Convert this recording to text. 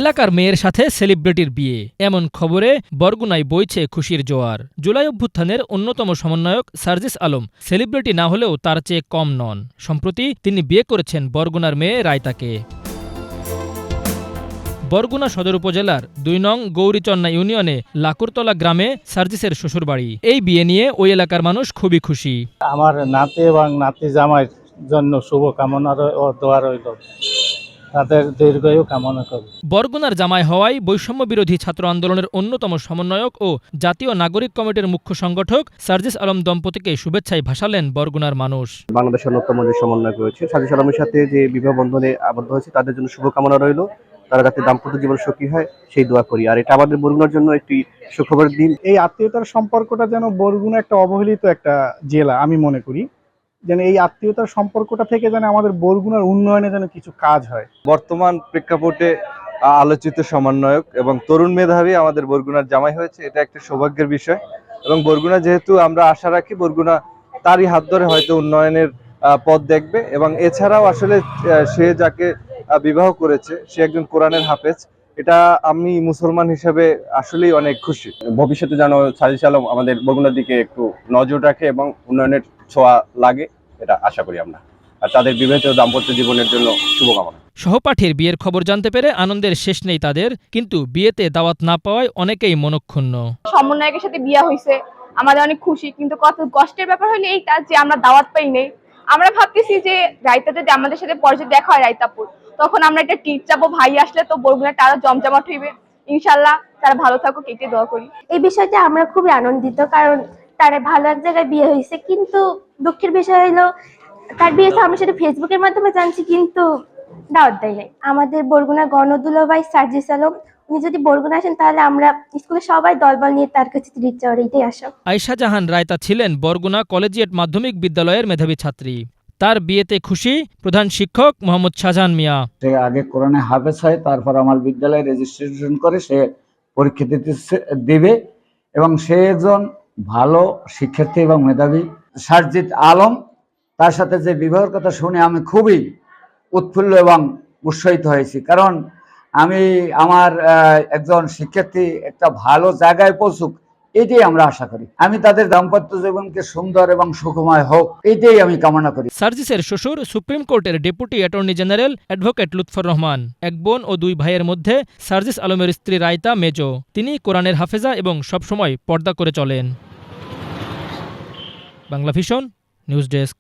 এলাকার মেয়ের সাথে সেলিব্রিটির বিয়ে, এমন খবরে বরগুনায় বইছে খুশির জোয়ার। জুলাই অভ্যুত্থানের অন্যতম সমন্বয়ক সার্জিস আলম সেলিব্রিটি না হলেও তার চেয়ে কম নন। সম্প্রতি তিনি বিয়ে করেছেন বরগুনার মেয়ে রায়তাকে। বরগুনা সদর উপজেলার ২ নং গৌরীচন্না ইউনিয়নে লাকুরতলা গ্রামে সার্জিসের শ্বশুরবাড়ি। এই বিয়ে নিয়ে ওই এলাকার মানুষ খুবই খুশি। আমার নাতি এবং নাতি জামাইয়ের জন্য শুভকামনা ও দোয়া রইল, তাদের দীর্ঘায়ু কামনা করি। বরগুনার জামাই হওয়ায় বৈষম্য বিরোধী ছাত্র আন্দোলনের অন্যতম সমন্বয়ক ও জাতীয় নাগরিক কমিটির মুখ্য সংগঠক সার্জিস আলম দম্পতিকে শুভেচ্ছায় ভাসালেন বরগুনার মানুষ। বাংলাদেশের অন্যতম যে সমন্বয়ক রয়েছে সার্জিস আলমের সাথে যে বিবাহ বন্ধনে আবদ্ধ হয়েছে তাদের জন্য শুভকামনা রইল, তারা যাতে দাম্পত্য জীবন সুখী হয় সেই দোয়া করি। আর এটা আমাদের বরগুনার জন্য একটি সুখবরের দিন। এই আত্মীয়তার সম্পর্কটা যেন বরগুনা একটা অবহেলিত একটা জেলা, আমি মনে করি যেন এই আত্মীয়তার সম্পর্কটা থেকে যেন আমাদের বরগুনার উন্নয়নে যেন কিছু কাজ হয়। বর্তমান প্রেক্ষাপটে আলোচিত সমন্বয়ক এবং তরুণ মেধাবী আমাদের বরগুনার জামাই হয়েছে, এটা একটা সৌভাগ্যের বিষয়। এবং বরগুনা যেহেতু আমরা আশা রাখি বরগুনা তারই হাত ধরে হয়তো উন্নয়নের পথ দেখবে। এবং এছাড়াও আসলে সে যাকে বিবাহ করেছে সে একজন কোরআনের হাফেজ, এটা আমি মুসলমান হিসেবে আসলেই অনেক খুশি। ভবিষ্যতে যেন সার্জিস আলম আমাদের বরগুনার দিকে একটু নজর রাখে এবং উন্নয়নের ছোঁয়া লাগে, এটা আশা করি আমরা। আর তাদের বিবাহিত দাম্পত্য জীবনের জন্য শুভকামনা। সহপাঠীর বিয়ের খবর জানতে পেরে আনন্দের শেষ নেই তাদের, কিন্তু বিয়েতে দাওয়াত না পাওয়ায় অনেকেই মনক্ষুণ্ণ। সমন্বয়কের সাথে বিয়ে হয়েছে, আমাদের অনেক খুশি, কিন্তু কত কষ্টের ব্যাপার হলো এইটা যে আমরা দাওয়াত পাই নাই। আমরা ভাবতেছি যে রায়তা যদি আমাদের সাথে পরে দেখা হয় রায়তাপুর, তখন আমরা একটা টিপ চাপো, ভাই আসলে তো বরগুনাটা আরো জমজমাট হইবে। ইনশাল্লাহ তারা ভালো থাকুক, এটাই দোয়া করি। এই বিষয়টা আমরা খুবই আনন্দিত, কারণ তার ভালো এক জায়গায় বিয়ে হয়েছে, কিন্তু দুঃখের বিষয় হলো তার বিয়েটা আমরা সেটা ফেসবুকের মাধ্যমে জানছি, কিন্তু দাওয়াত দেয় নাই। আমাদের বরগুনা গণদুলাভাই সার্জিস আলম, উনি যদি বরগুনা আসেন তাহলে আমরা স্কুলে সবাই দলবল নিয়ে তার কাছে ট্রিট চাওয়ার এটাই আশা। আয়েশা জাহান রায়তা ছিলেন বরগুনা কলেজিয়েট মাধ্যমিক বিদ্যালয়ের মেধাবী ছাত্রী। তার বিয়েতে খুশি প্রধান শিক্ষক মোহাম্মদ শাহজাহান মিয়া। সে আগে কোরআনে হাফেজ হয়, তারপর আমার বিদ্যালয়ে রেজিস্ট্রেশন করে সে পরীক্ষা দিবে এবং সে একজন ভালো শিক্ষার্থী এবং মেধাবী। সার্জিস আলম, তার সাথে যে বিবাহের কথা শুনে আমি খুবই উৎফুল্ল এবং উৎসাহিত হয়েছি, কারণ আমি আমার একজন শিক্ষার্থী একটা ভালো জায়গায় পৌঁছুক, এটাই আমরা আশা করি। আমি তাদের দাম্পত্য জীবনকে সুন্দর এবং সুখময় হোক, এটাই আমি কামনা করি। সার্জিসের শ্বশুর সুপ্রিম কোর্টের deputy attorney general advocate Lutfor Rahman. এক বোন ও 2 ভাইয়ের মধ্যে সার্জিস আলমের স্ত্রী রায়তা মেজো। তিনি কোরআনের হাফেজা এবং সবসময় পর্দা করে চলেন। Bangla vision news desk.